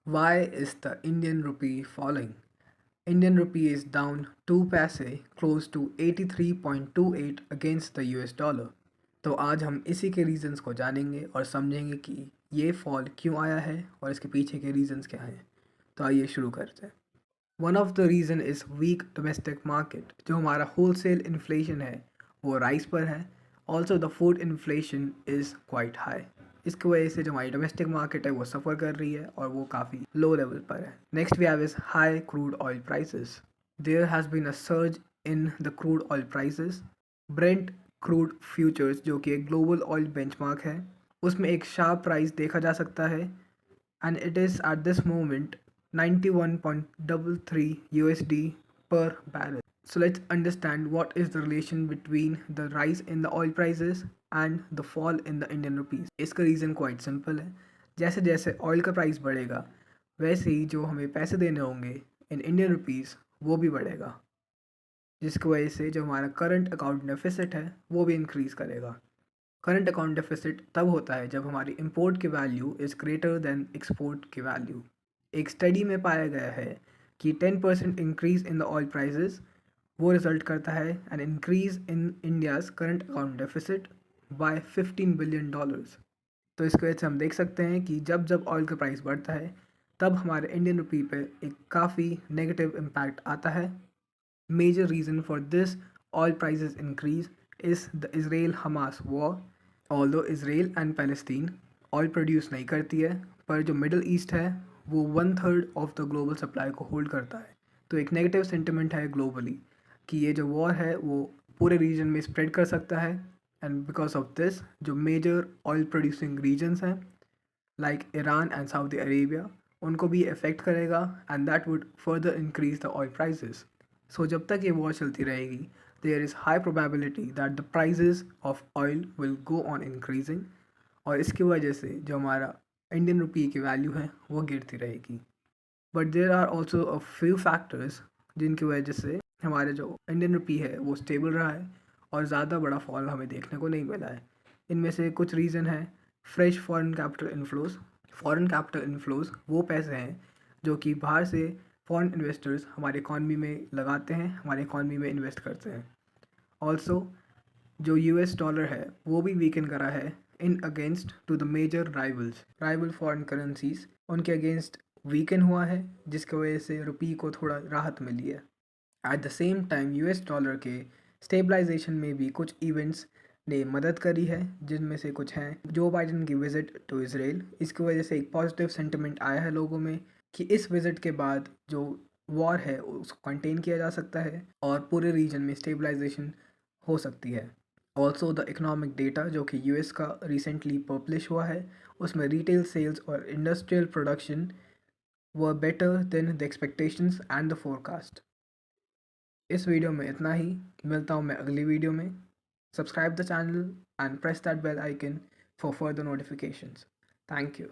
Why is the Indian rupee falling? Indian rupee is down 2 पैसे close to 83.28 against the US dollar। तो आज हम इसी के रीजंस को जानेंगे और समझेंगे कि ये फॉल क्यों आया है और इसके पीछे के रीजंस क्या हैं। तो आइए शुरू करते हैं। One of the reason is week domestic market. जो हमारा होलसेल इन्फ्लेशन है वो राइस पर है। Also the food inflation is quite high. इसकी वजह से जो हमारी डोमेस्टिक मार्केट है वो सफ़र कर रही है और वो काफ़ी लो लेवल पर है। Next we have is high crude oil prices. There has been a surge in the crude oil prices. Brent crude futures जो कि एक ग्लोबल ऑयल बेंचमार्क है उसमें एक शार्प प्राइस देखा जा सकता है and it is at this moment 91.33 USD per barrel. So let's understand what is the relation between the rise in the oil prices and the fall in the Indian rupees. इसका reason quite simple है। जैसे जैसे oil का price बढ़ेगा वैसे ही जो हमें पैसे देने होंगे इन इंडियन रुपीज़ वो भी बढ़ेगा, जिसकी वजह से जो हमारा करंट अकाउंट डेफिसिट है वो भी इंक्रीज़ करेगा। करंट अकाउंट डेफिसिट तब होता है जब हमारी इंपोर्ट की value is greater than export की वैल्यू। एक स्टडी में पाया गया है कि 10% increase in the oil prices वो रिजल्ट करता है an increase in India's current account deficit by $15 billion. तो इसकी वजह से हम देख सकते हैं कि जब जब ऑयल का प्राइस बढ़ता है तब हमारे इंडियन रुपी पे एक काफ़ी नेगेटिव इम्पैक्ट आता है। Major reason for this oil prices increase is the Israel-Hamas war। Although Israel and Palestine oil produce नहीं करती है पर जो मिडल ईस्ट है वो 1/3 ऑफ द ग्लोबल सप्लाई को होल्ड करता है। तो एक नेगेटिव सेंटिमेंट है ग्लोबली कि ये जो वॉर है वो पूरे रीजन में स्प्रेड कर सकता है एंड बिकॉज ऑफ दिस जो मेजर ऑयल प्रोड्यूसिंग रीजन्स हैं like Iran and Saudi Arabia उनको भी इफ़ेक्ट करेगा and that would further increase the oil prices. So जब तक ये वॉर चलती रहेगी there is high probability that the prices of oil will go on increasing और इसकी वजह से जो हमारा इंडियन रुपी की वैल्यू है वो गिरती रहेगी। But there are also a few factors जिनकी वजह से हमारे जो इंडियन रुपी है वो स्टेबल रहा है और ज़्यादा बड़ा फॉल हमें देखने को नहीं मिला है। इनमें से कुछ रीज़न है fresh foreign capital inflows. Foreign capital inflows वो पैसे हैं जो कि बाहर से फॉरेन इन्वेस्टर्स हमारी इकॉनमी में लगाते हैं, हमारी इकॉनमी में इन्वेस्ट करते हैं। ऑल्सो जो US डॉलर है वो भी वीकन करा है in against to the major rival foreign currencies उनके अगेंस्ट वीकन हुआ है जिसकी वजह से रुपी को थोड़ा राहत मिली है। At the same time US dollar के स्टेबलाइजेशन में भी कुछ इवेंट्स ने मदद करी है जिनमें से कुछ हैं जो बाइडन की विज़िट टू इसराइल। इसकी वजह से एक पॉजिटिव सेंटिमेंट आया है लोगों में कि इस विज़िट के बाद जो वॉर है उसको कंटेन किया जा सकता है और पूरे रीजन में स्टेबलाइजेशन हो सकती है। ऑल्सो द इकोनॉमिक डेटा जो कि US का रिसेंटली पब्लिश हुआ है उसमें रिटेल सेल्स और industrial production were better than the expectations and the forecast. इस वीडियो में इतना ही। मिलता हूँ मैं अगली वीडियो में। Subscribe the channel and press that bell icon for further notifications. Thank you.